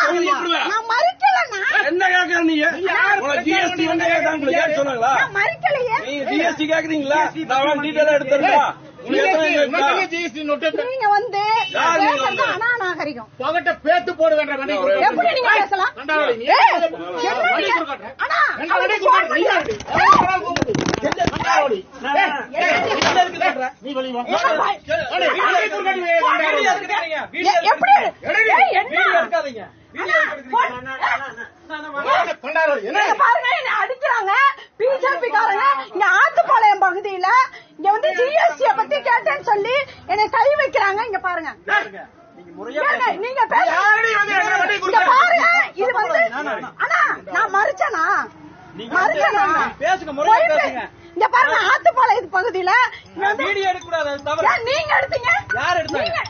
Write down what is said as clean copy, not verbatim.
நான் மறுக்கலண்ணா. என்ன கேக்குற நீ? ஜிஎஸ்டி வந்து கேட்க சொன்னாங்களா? நான் மறுக்கலையே. நீங்க ஜிஎஸ்டி கேக்குறீங்களா? நான் டீடைலா எடுத்துறேன். நீங்க வந்து அநாகரிகம் பேத்து போட வேண்டாம். எப்படி நீங்க பேசலாம்? அடிக்கிறாங்க பிஜேபி காரங்க இங்க ஆத்துப்பாளையம் பகுதியில. இங்க வந்து ஜிஎஸ்டி பத்தி கேட்டேன்னு சொல்லி என்னை கை வைக்கிறாங்க. இங்க பாருங்க, நீங்க பாருங்க. இது வந்து ஆனா நான் மறுச்சனா இங்க பாருங்க, ஆத்துப்பாளையம் பகுதியில நீங்க எடுத்தீங்க. யார் எடுத்தாங்க?